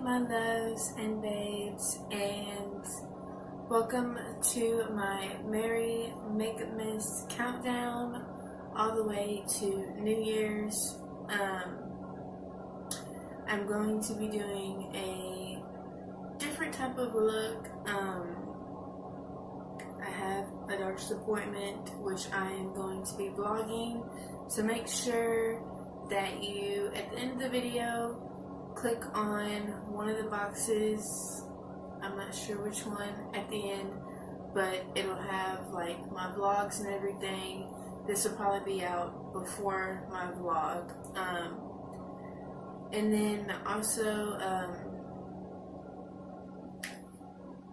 my loves and babes, and welcome to my Merry MakeupMas countdown all the way to New Year's. I'm going to be doing a different type of look. I have a doctor's appointment which I am going to be vlogging, so make sure that you, at the end of the video, click on one of the boxes. I'm not sure which one at the end, but it'll have like my vlogs and everything. This will probably be out before my vlog. And then also,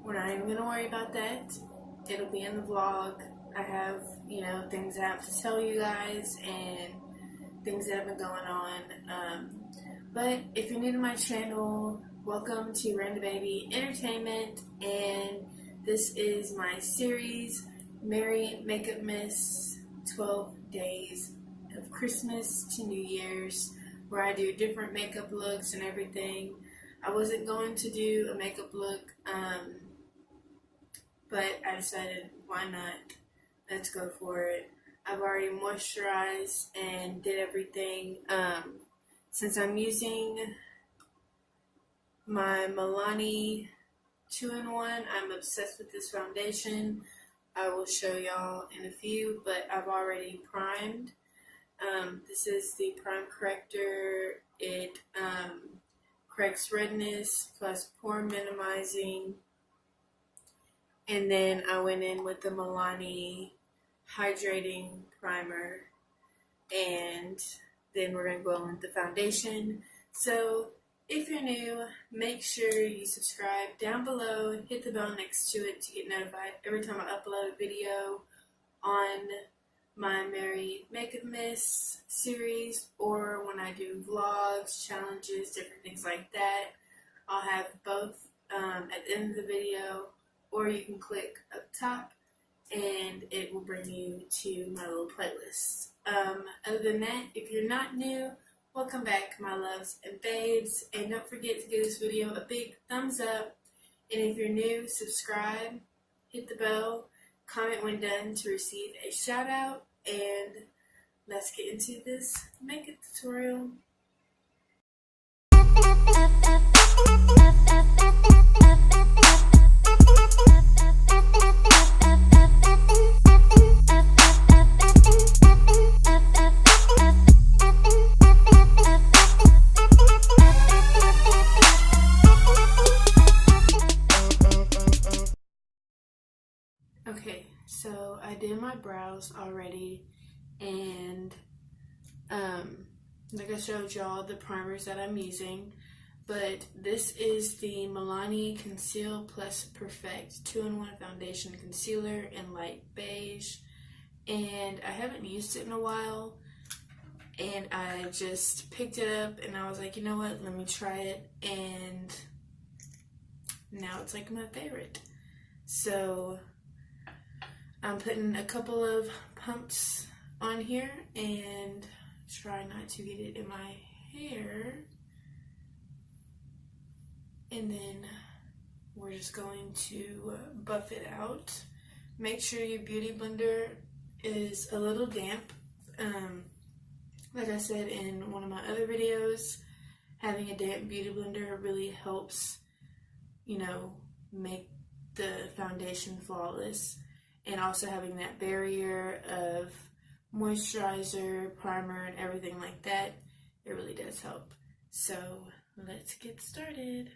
we're not even gonna worry about that. It'll be in the vlog. I have, things I have to tell you guys and things that have been going on. But if you're new to my channel, welcome to RandaaBby Entertainment, and this is my series, Merry MakeupMas 12 Days of Christmas to New Year's, where I do different makeup looks and everything. I wasn't going to do a makeup look, but I decided, why not? Let's go for it. I've already moisturized and did everything. Since I'm using my Milani 2-in-1, I'm obsessed with this foundation. I will show y'all in a few, but I've already primed. This is the Prime Corrector. It corrects redness plus pore minimizing. And then I went in with the Milani Hydrating Primer, and then we're going to go on with the foundation. So if you're new, make sure you subscribe down below, hit the bell next to it to get notified every time I upload a video on my Merry MakeupMas series, or when I do vlogs, challenges, different things like that. I'll have both at the end of the video, or you can click up top and it will bring you to my little playlist. Other than that, if you're not new, welcome back, my loves and babes, and don't forget to give this video a big thumbs up, and if you're new, subscribe, hit the bell, comment when done to receive a shout out, and let's get into this makeup tutorial. Okay, so I did my brows already, and like I showed y'all the primers that I'm using, but this is the Milani Conceal Plus Perfect 2-in-1 Foundation Concealer in light beige, and I haven't used it in a while, and I just picked it up and I was like, you know what, let me try it, and now it's like my favorite. So I'm putting a couple of pumps on here and try not to get it in my hair. And then we're just going to buff it out. Make sure your beauty blender is a little damp. Like I said in one of my other videos, having a damp beauty blender really helps, make the foundation flawless. And also having that barrier of moisturizer, primer, and everything like that, it really does help. So let's get started.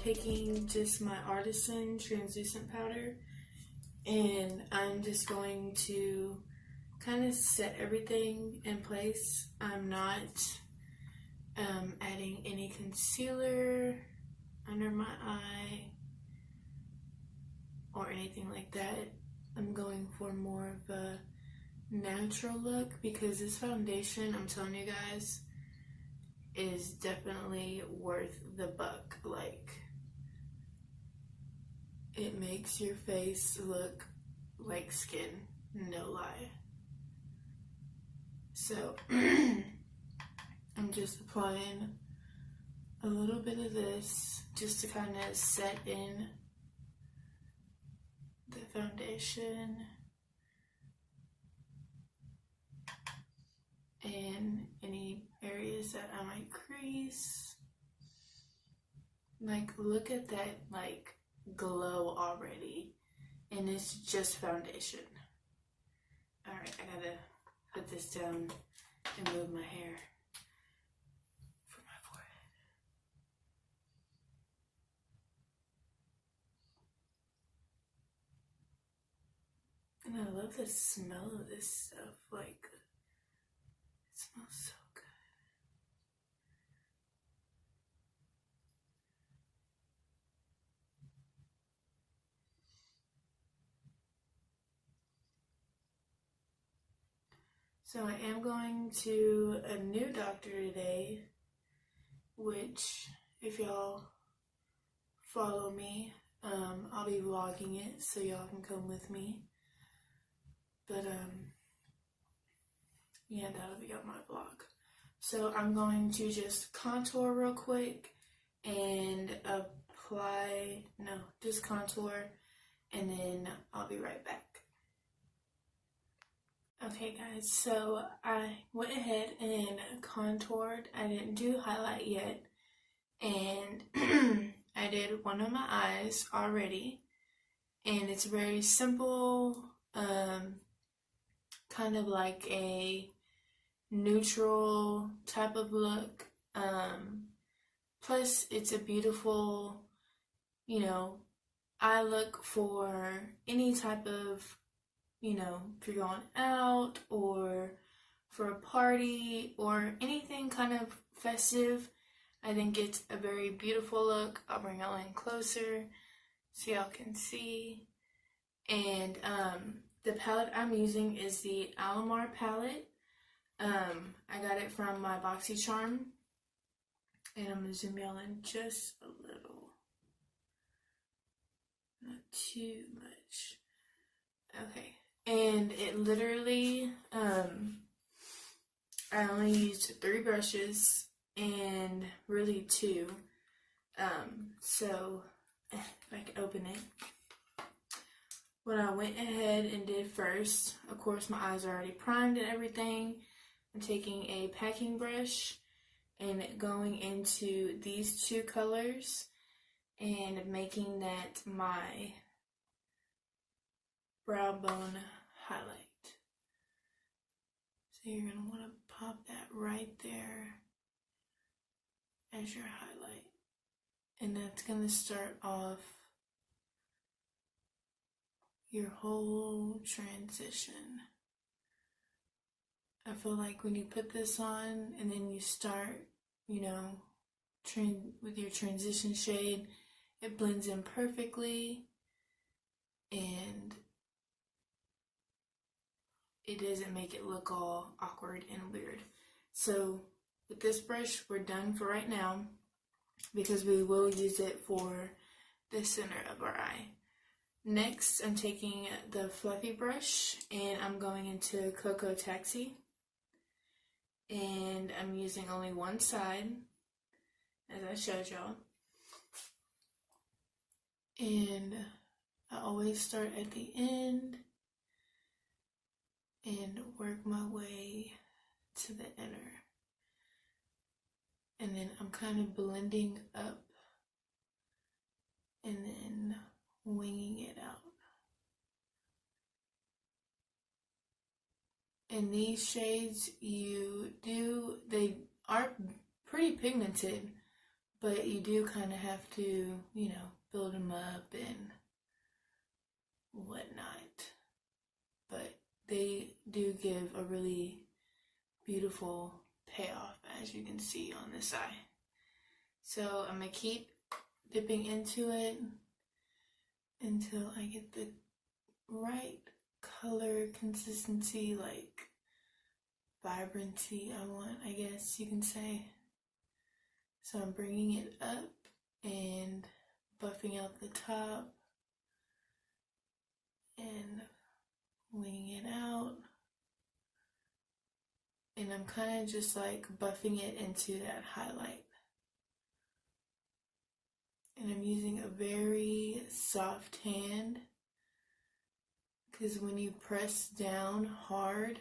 taking just my Artisan translucent powder, and I'm just going to kind of set everything in place. I'm not adding any concealer under my eye or anything like that. I'm going for more of a natural look because this foundation, I'm telling you guys, is definitely worth the buck. Like, it makes your face look like skin, no lie. So I'm just applying a little bit of this just to kind of set in the foundation and any areas that I might crease. Like, look at that, like, glow already, and it's just foundation. Alright, I gotta put this down and move my hair from my forehead. And I love the smell of this stuff. Like, it smells so good. So I am going to a new doctor today, which, if y'all follow me, I'll be vlogging it so y'all can come with me. But yeah, that'll be on my vlog. So I'm going to just contour real quick and just contour, and then I'll be right back. Okay guys, so I went ahead and contoured. I didn't do highlight yet, and I did one of my eyes already, and it's very simple, kind of like a neutral type of look. Plus it's a beautiful, you know, eye look for any type of, you know, if you're going out or for a party or anything kind of festive. I think it's a very beautiful look. I'll bring y'all in closer so y'all can see. And the palette I'm using is the Alamar palette. I got it from my BoxyCharm, and I'm gonna zoom y'all in just a little, not too much. Okay. And it literally, I only used 3 brushes, and really 2. So, if I can open it. What I went ahead and did first, of course my eyes are already primed and everything. I'm taking a packing brush and going into these 2 colors and making that my brow bone highlight. So you're going to want to pop that right there as your highlight. And that's going to start off your whole transition. I feel like when you put this on and then you start, you know, with your transition shade, it blends in perfectly, and it doesn't make it look all awkward and weird. So with this brush, we're done for right now because we will use it for the center of our eye. Next, I'm taking the fluffy brush and I'm going into Cocoa Taxi. And I'm using only one side, as I showed y'all. And I always start at the end and work my way to the inner. And then I'm kind of blending up and then winging it out. And these shades they are pretty pigmented, but you do kind of have to, you know, build them up and whatnot. But they do give a really beautiful payoff, as you can see on this eye. So I'm going to keep dipping into it until I get the right color consistency, like vibrancy I want, I guess you can say. So I'm bringing it up and buffing out the top and winging it out. And I'm kind of just like buffing it into that highlight. And I'm using a very soft hand, because when you press down hard,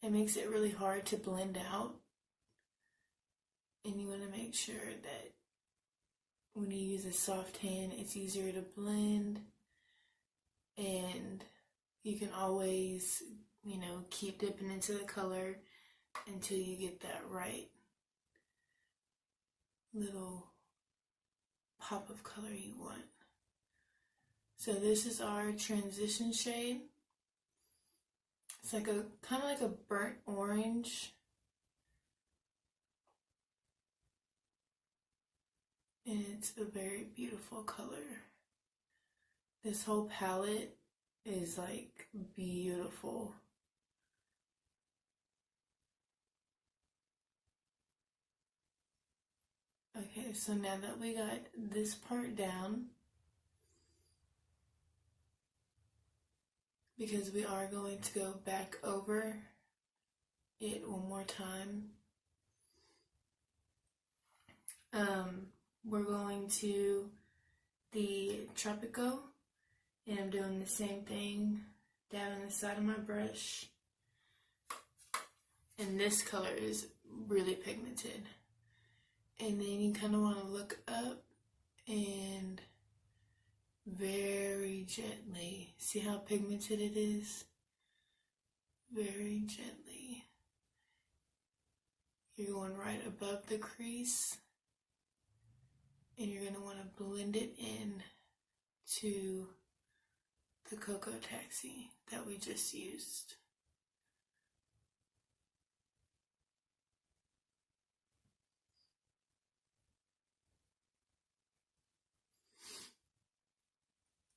it makes it really hard to blend out. And you want to make sure that when you use a soft hand, it's easier to blend. And you can always, you know, keep dipping into the color until you get that right little pop of color you want. So this is our transition shade. It's like a kind of like a burnt orange. And it's a very beautiful color. This whole palette is like beautiful. Okay, so now that we got this part down, because we are going to go back over it one more time, we're going to the Tropico, and I'm doing the same thing down on the side of my brush. And this color is really pigmented. And then you kind of want to look up and very gently, see how pigmented it is? Very gently. You're going right above the crease, and you're going to want to blend it in to the Cocoa Taxi that we just used.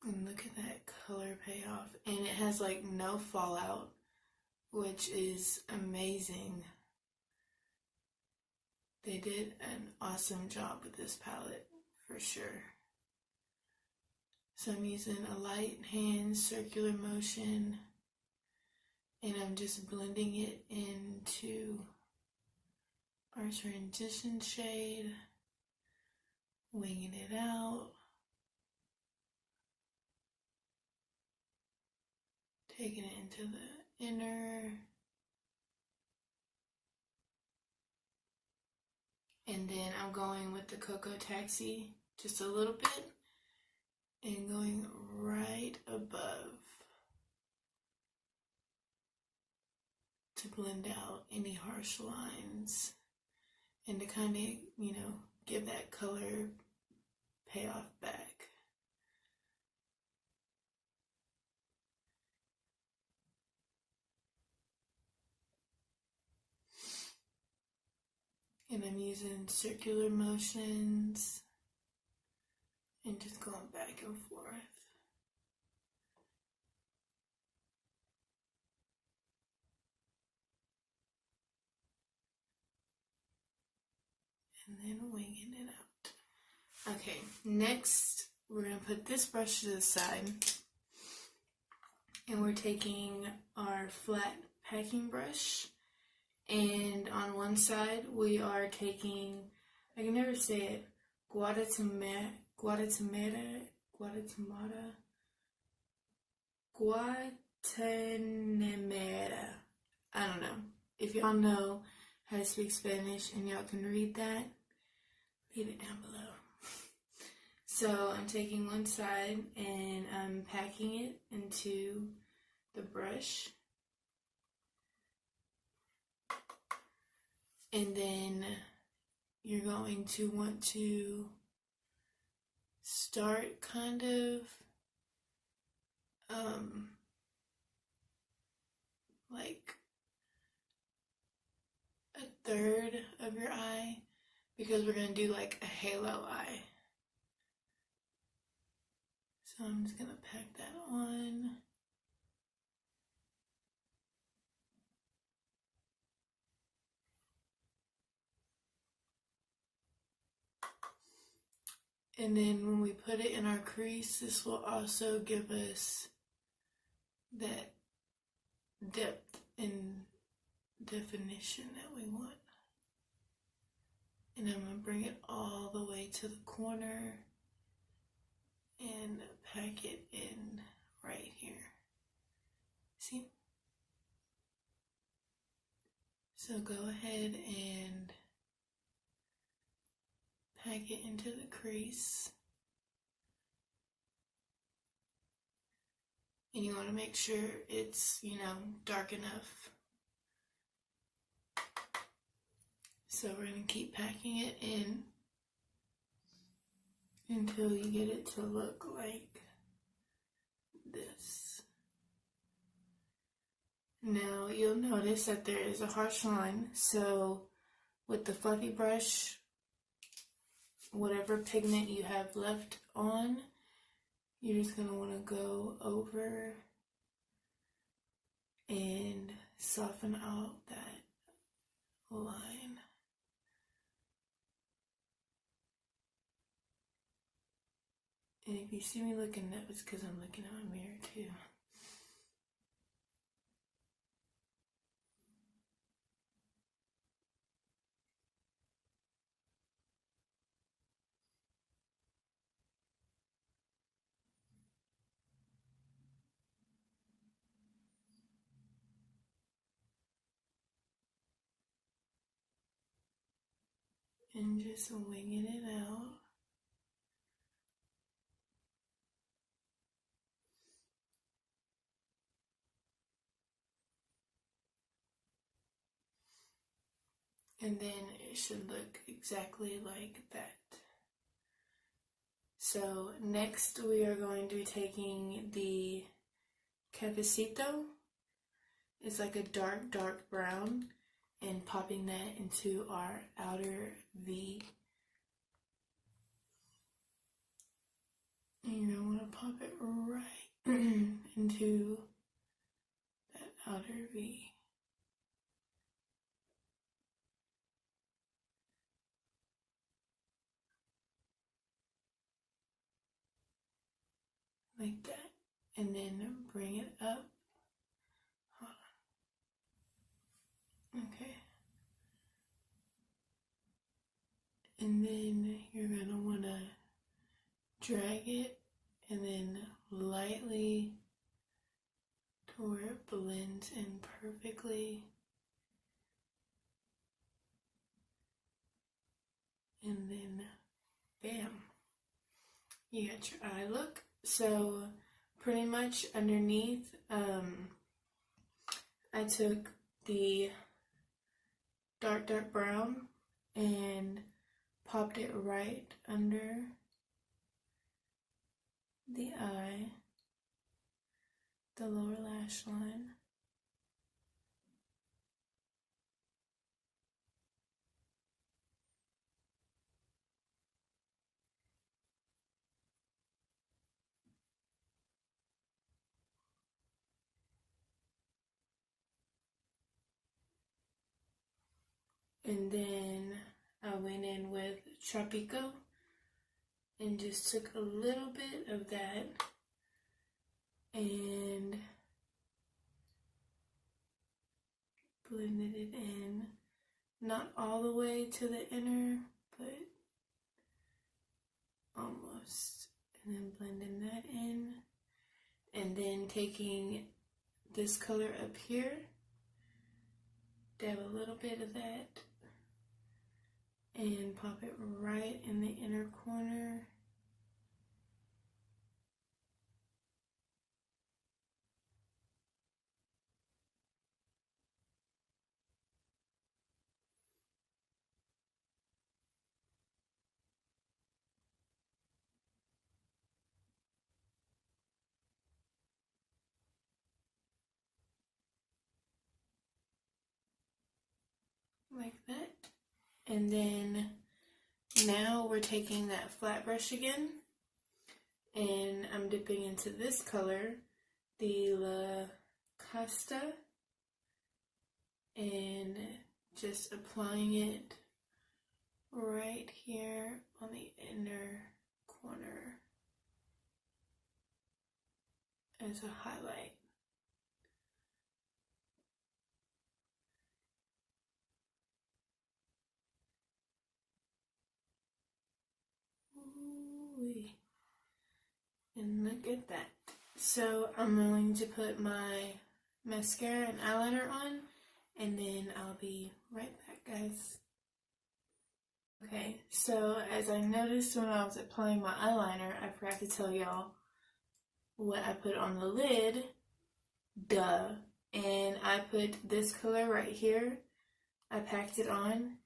And look at that color payoff. And it has like no fallout, which is amazing. They did an awesome job with this palette, for sure. So I'm using a light hand circular motion, and I'm just blending it into our transition shade, winging it out, taking it into the inner, and then I'm going with the Cocoa Taxi just a little bit and going right above to blend out any harsh lines and to kind of, you know, give that color payoff back. And I'm using circular motions and just going back and forth. And then winging it out. Okay, next we're going to put this brush to the side. And we're taking our flat packing brush. And on one side we are taking, I can never say it, Guatemala. I don't know. If y'all know how to speak Spanish and y'all can read that, leave it down below. So I'm taking one side and I'm packing it into the brush. And then you're going to want to start kind of like a third of your eye, because we're going to do like a halo eye. So I'm just going to pack that on. And then when we put it in our crease, this will also give us that depth and definition that we want. And I'm going to bring it all the way to the corner and pack it in right here. See? So go ahead and pack it into the crease. And you want to make sure it's, dark enough. So we're going to keep packing it in until you get it to look like this. Now you'll notice that there is a harsh line, so with the fluffy brush, whatever pigment you have left on, you're just going to want to go over and soften out that line. And if you see me looking up, it's because I'm looking at my mirror too. And just winging it out. And then it should look exactly like that. So next we are going to be taking the cafecito. It's like a dark, dark brown, and popping that into our outer V. And you're going to want to pop it right into that outer V. Like that. And then bring it up. Hold on. Okay. And then you're going to want to drag it and then lightly to where it blends in perfectly. And then bam, you got your eye look. So pretty much underneath, I took the dark, dark brown and popped it right under the eye, the lower lash line. And then I went in with Tropico and just took a little bit of that and blended it in. Not all the way to the inner, but almost. And then blending that in. And then taking this color up here, dab a little bit of that, and pop it right in the inner corner. And then now we're taking that flat brush again, and I'm dipping into this color, the La Costa, and just applying it right here on the inner corner as a highlight. Ooh-wee. And look at that. So I'm going to put my mascara and eyeliner on, and then I'll be right back, guys. Okay, so as I noticed when I was applying my eyeliner, I forgot to tell y'all what I put on the lid. Duh. And I put this color right here. I packed it on,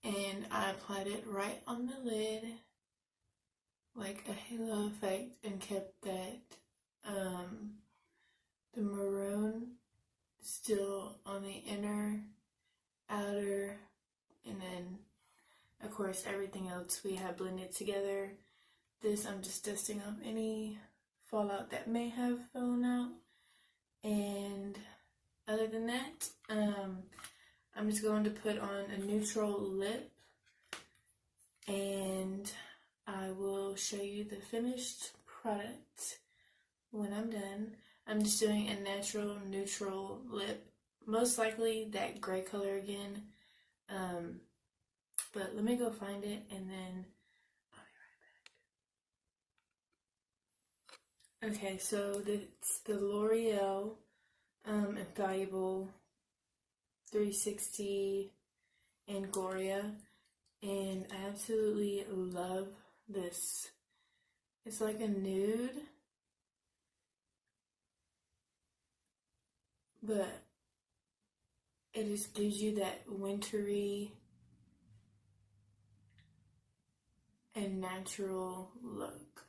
and I applied it right on the lid like a halo effect, and kept that the maroon still on the inner, outer, and then of course everything else we have blended together. This I'm just dusting off any fallout that may have fallen out, and other than that, I'm just going to put on a neutral lip, and I will show you the finished product when I'm done. I'm just doing a natural neutral lip, most likely that gray color again, but let me go find it and then I'll be right back. Okay, so it's the L'Oreal Infallible 360 Angoria, and I absolutely love this. It's like a nude, but it just gives you that wintry and natural look.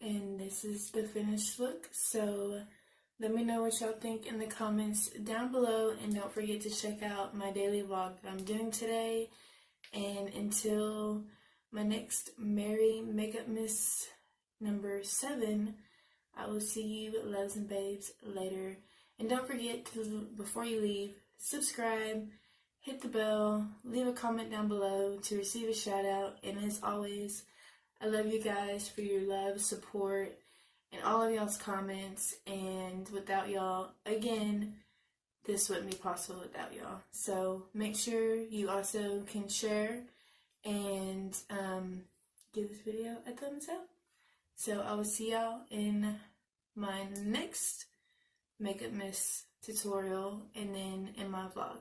And this is the finished look, so let me know what y'all think in the comments down below, and don't forget to check out my daily vlog that I'm doing today. And until my next Merry MakeupMas number 7, I will see you, loves and babes, later. And don't forget to, before you leave, subscribe, hit the bell, leave a comment down below to receive a shout out. And as always, I love you guys for your love, support, and all of y'all's comments. And without y'all, again, this wouldn't be possible without y'all. So make sure you also can share and give this video a thumbs up. So I will see y'all in my next MakeupMas tutorial, and then in my vlog.